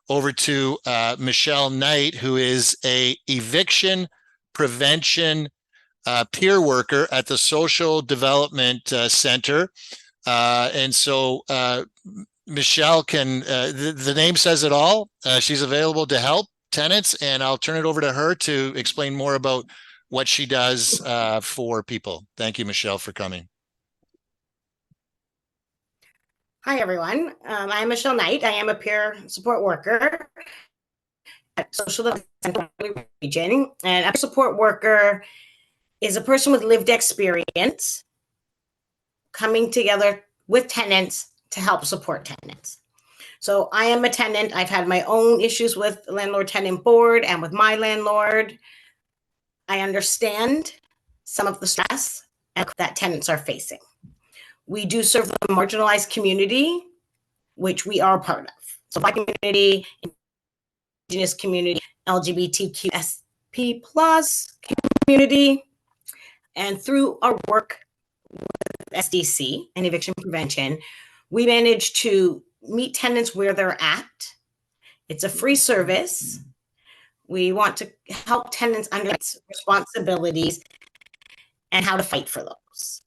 over to Michelle Knight, who is a eviction prevention peer worker at the Social Development Center. And so Michelle can, the name says it all. She's available to help tenants, and I'll turn it over to her to explain more about what she does for people. Thank you, Michelle, for coming. Hi, everyone. I'm Michelle Knight. I am a peer support worker at Social Development Region. And a peer support worker is a person with lived experience coming together with tenants to help support tenants. So I am a tenant. I've had my own issues with landlord-tenant board and with my landlord. I understand some of the stress that tenants are facing. We do serve the marginalized community, which we are a part of. So Black community, indigenous community, LGBTQ, SP plus community. And through our work with SDC and eviction prevention, we manage to meet tenants where they're at. It's a free service. We want to help tenants understand responsibilities and how to fight for those.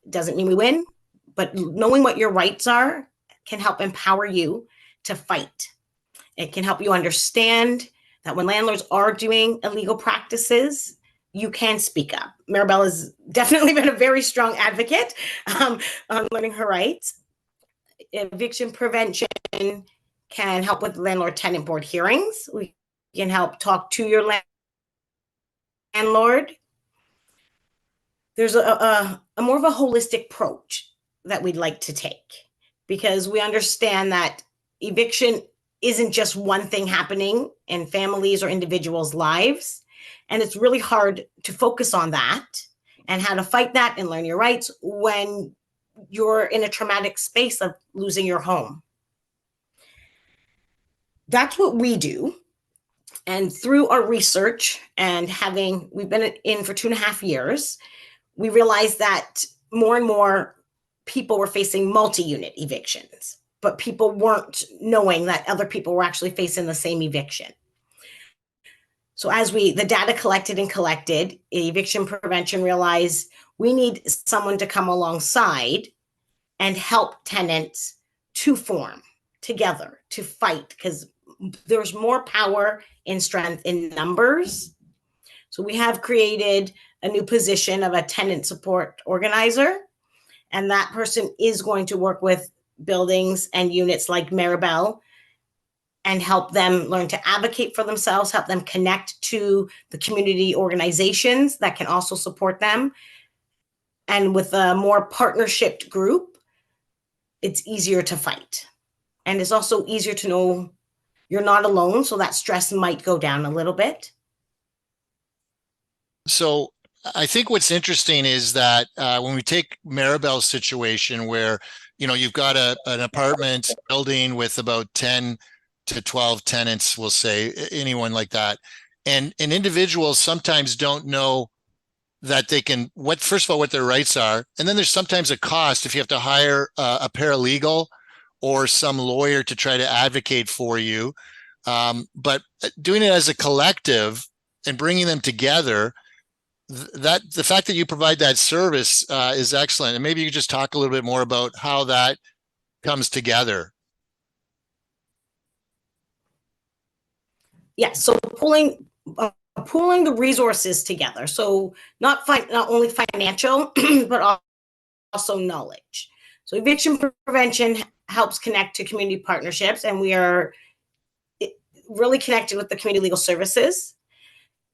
Doesn't mean we win, but knowing what your rights are can help empower you to fight. It can help you understand that when landlords are doing illegal practices, you can speak up. Maribel has definitely been a very strong advocate on learning her rights. Eviction prevention can help with landlord-tenant board hearings. We can help talk to your landlord. There's a more of a holistic approach that we'd like to take, because we understand that eviction isn't just one thing happening in families or individuals' lives. And it's really hard to focus on that and how to fight that and learn your rights when you're in a traumatic space of losing your home. That's what we do. And through our research and we've been in for 2.5 years, we realized that more and more people were facing multi-unit evictions, but people weren't knowing that other people were actually facing the same eviction. So as the data collected, eviction prevention realized we need someone to come alongside and help tenants to form together, to fight, because there's more power in strength in numbers. So we have created a new position of a tenant support organizer, and that person is going to work with buildings and units like Maribel and help them learn to advocate for themselves, help them connect to the community organizations that can also support them. And with a more partnership group, it's easier to fight. And it's also easier to know you're not alone, so that stress might go down a little bit. So I think what's interesting is that when we take Maribel's situation where, you've got an apartment building with about 10 to 12 tenants, we'll say, anyone like that. And individuals sometimes don't know that they can, first of all, what their rights are. And then there's sometimes a cost if you have to hire a paralegal or some lawyer to try to advocate for you. But doing it as a collective and bringing them together, the fact that you provide that service is excellent. And maybe you could just talk a little bit more about how that comes together. Yeah, so pulling the resources together. So not only financial, but also knowledge. So eviction prevention helps connect to community partnerships, and we are really connected with the community legal services.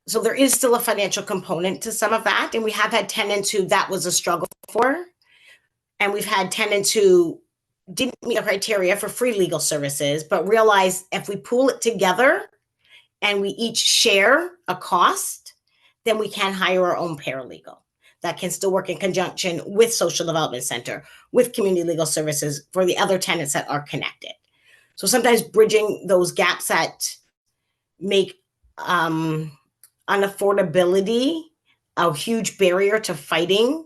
So there is still a financial component to some of that. And we have had tenants who that was a struggle for. And we've had tenants who didn't meet the criteria for free legal services, but realized if we pool it together and we each share a cost, then we can hire our own paralegal that can still work in conjunction with Social Development Center, with community legal services for the other tenants that are connected. So sometimes bridging those gaps that make unaffordability a huge barrier to fighting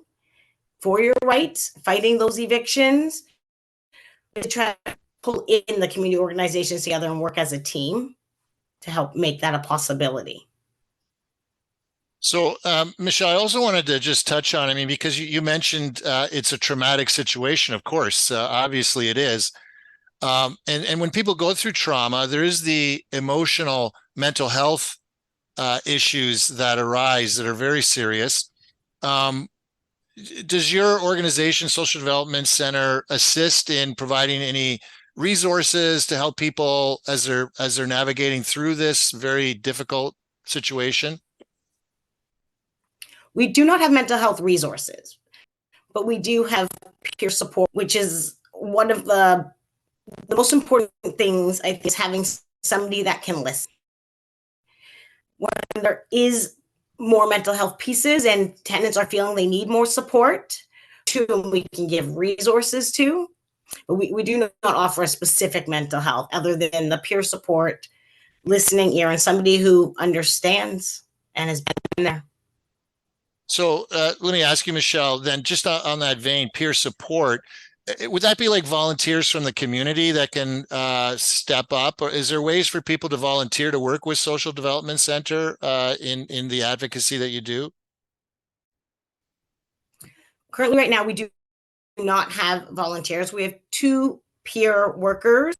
for your rights, fighting those evictions, to try to pull in the community organizations together and work as a team to help make that a possibility. So, Michelle, I also wanted to just touch on, I mean, because you mentioned it's a traumatic situation, of course, obviously it is. And when people go through trauma, there is the emotional mental health issues that arise that are very serious. Does your organization, Social Development Center, assist in providing any resources to help people as they're navigating through this very difficult situation? We do not have mental health resources, but we do have peer support, which is one of the most important things, I think, is having somebody that can listen. When there is more mental health pieces and tenants are feeling they need more support, to whom we can give resources to, but we do not offer a specific mental health other than the peer support, listening ear, and somebody who understands and has been there. So let me ask you, Michelle, then just on that vein, peer support, would that be like volunteers from the community that can step up, or is there ways for people to volunteer to work with Social Development Center in the advocacy that you do? Currently, right now, we do not have volunteers. We have 2 peer workers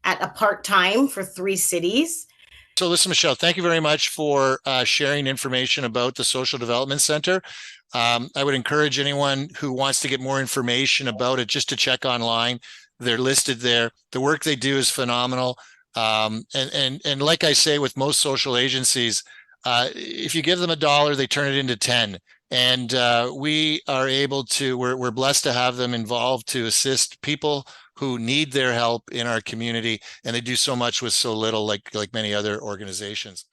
at a part-time for 3 cities. So listen, Michelle, thank you very much for sharing information about the Social Development Center. I would encourage anyone who wants to get more information about it just to check online. They're listed there. The work they do is phenomenal. And like I say, with most social agencies, if you give them $1, they turn it into 10. And we are able to, we're blessed to have them involved to assist people who need their help in our community, and they do so much with so little, like many other organizations.